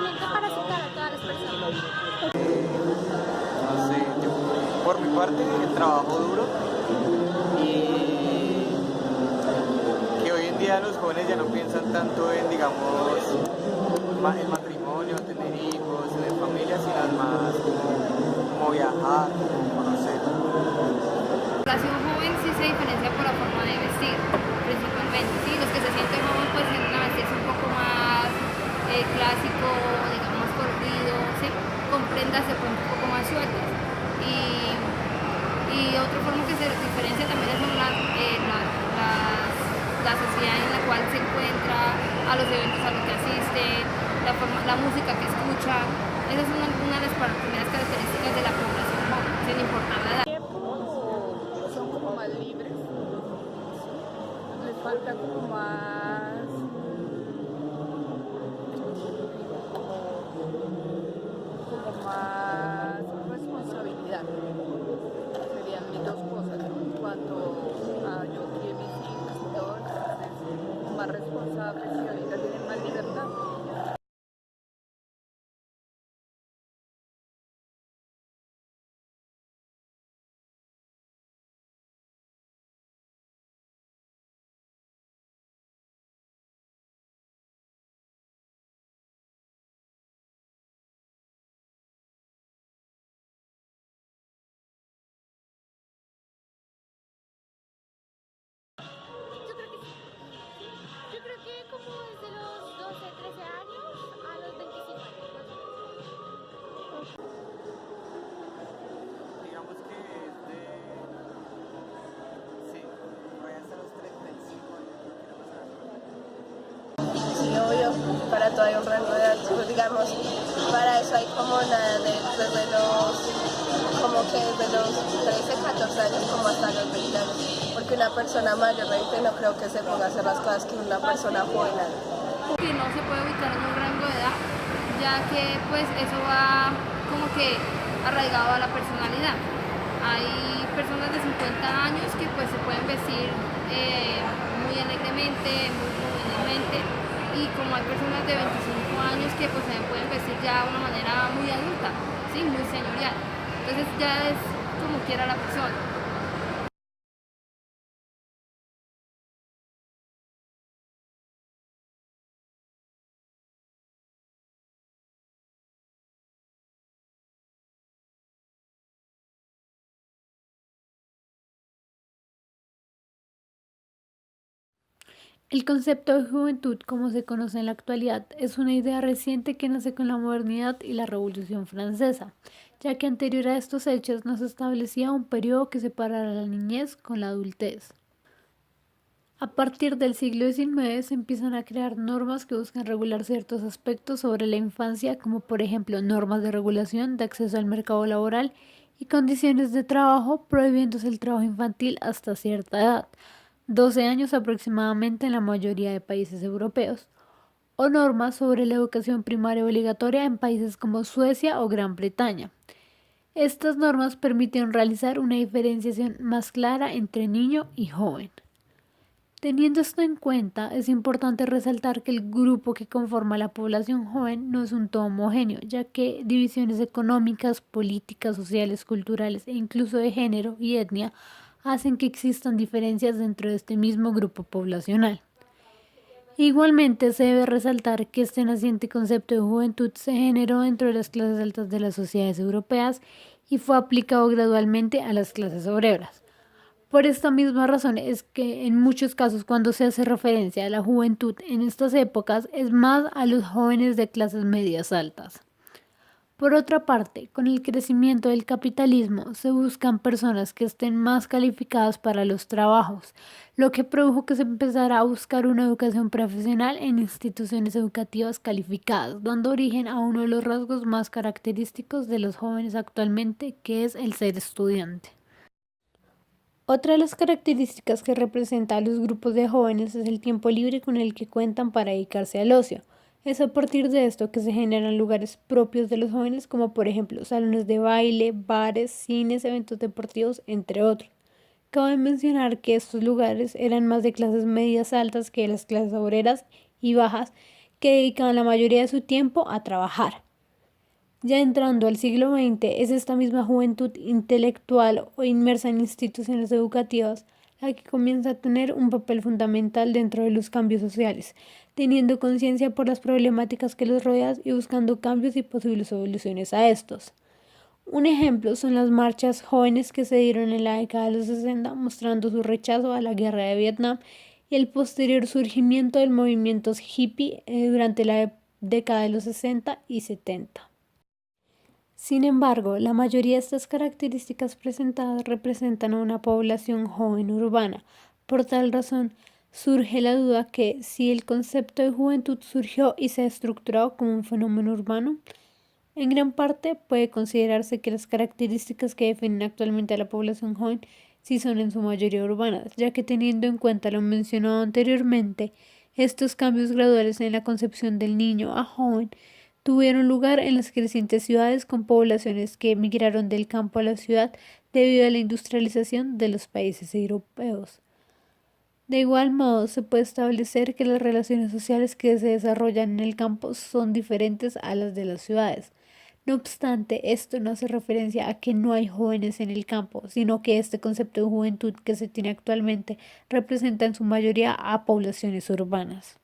realmente para aceptar a todas las personas. No sé, yo por mi parte trabajo duro y que hoy en día los jóvenes ya no piensan tanto en, digamos, el matrimonio, tener hijos, tener familia, sino más como viajar, como conocer. La población joven sí se diferencia por la forma de vestir, principalmente. Sí, los que se sienten jóvenes pues tienden a vestirse un poco más clásico, digamos más corrido, ¿sí? Con prendas de pronto un poco más sueltas. Y otra forma que se diferencia también es la sociedad en la cual se encuentra, a los eventos a los que asiste, la música que escucha. Esa es una de las primeras características de la población joven, sin importar la edad. Son como más libres, les falta como más, como más responsabilidad. Serían mis dos cosas, ¿no? En cuanto a yo crié mis hijos y todo, entonces más responsables y ahorita tienen más libertad. Yo creo que como desde los 12, 13 años a los 25 años. Digamos que es de, sí, por ahí hasta los 35 años creo que era más. Sí, obvio, para todo hay un rango de edad, pues, digamos, para eso hay como nada desde los, como que desde los 13, 14 años como hasta los 20 años, porque una persona mayor de 20 no creo que se ponga a hacer las cosas que una persona joven hace. Que no se puede ubicar en un rango de edad, ya que pues eso va como que arraigado a la personalidad. Hay personas de 50 años que pues se pueden vestir muy alegremente, muy juvenilmente, y como hay personas de 25 años que pues se pueden vestir ya de una manera muy adulta, ¿sí? Muy señorial. Entonces ya es como quiera la persona. El concepto de juventud, como se conoce en la actualidad, es una idea reciente que nace con la modernidad y la Revolución Francesa, ya que anterior a estos hechos no se establecía un periodo que separara la niñez con la adultez. A partir del siglo XIX se empiezan a crear normas que buscan regular ciertos aspectos sobre la infancia, como por ejemplo normas de regulación de acceso al mercado laboral y condiciones de trabajo, prohibiéndose el trabajo infantil hasta cierta edad, 12 años aproximadamente en la mayoría de países europeos, o normas sobre la educación primaria obligatoria en países como Suecia o Gran Bretaña. Estas normas permiten realizar una diferenciación más clara entre niño y joven. Teniendo esto en cuenta, es importante resaltar que el grupo que conforma la población joven no es un todo homogéneo, ya que divisiones económicas, políticas, sociales, culturales e incluso de género y etnia hacen que existan diferencias dentro de este mismo grupo poblacional. Igualmente se debe resaltar que este naciente concepto de juventud se generó dentro de las clases altas de las sociedades europeas y fue aplicado gradualmente a las clases obreras. Por esta misma razón es que en muchos casos cuando se hace referencia a la juventud en estas épocas es más a los jóvenes de clases medias altas. Por otra parte, con el crecimiento del capitalismo se buscan personas que estén más calificadas para los trabajos, lo que produjo que se empezara a buscar una educación profesional en instituciones educativas calificadas, dando origen a uno de los rasgos más característicos de los jóvenes actualmente, que es el ser estudiante. Otra de las características que representa a los grupos de jóvenes es el tiempo libre con el que cuentan para dedicarse al ocio. Es a partir de esto que se generan lugares propios de los jóvenes, como por ejemplo salones de baile, bares, cines, eventos deportivos, entre otros. Cabe mencionar que estos lugares eran más de clases medias altas que las clases obreras y bajas, que dedicaban la mayoría de su tiempo a trabajar. Ya entrando al siglo XX, es esta misma juventud intelectual o inmersa en instituciones educativas la que comienza a tener un papel fundamental dentro de los cambios sociales, teniendo conciencia por las problemáticas que los rodean y buscando cambios y posibles soluciones a estos. Un ejemplo son las marchas jóvenes que se dieron en la década de los 60, mostrando su rechazo a la guerra de Vietnam y el posterior surgimiento del movimiento hippie durante la década de los 60 y 70. Sin embargo, la mayoría de estas características presentadas representan a una población joven urbana. Por tal razón, surge la duda que si el concepto de juventud surgió y se ha estructurado como un fenómeno urbano, en gran parte puede considerarse que las características que definen actualmente a la población joven sí son en su mayoría urbanas, ya que teniendo en cuenta lo mencionado anteriormente, estos cambios graduales en la concepción del niño a joven tuvieron lugar en las crecientes ciudades con poblaciones que emigraron del campo a la ciudad debido a la industrialización de los países europeos. De igual modo, se puede establecer que las relaciones sociales que se desarrollan en el campo son diferentes a las de las ciudades. No obstante, esto no hace referencia a que no hay jóvenes en el campo, sino que este concepto de juventud que se tiene actualmente representa en su mayoría a poblaciones urbanas.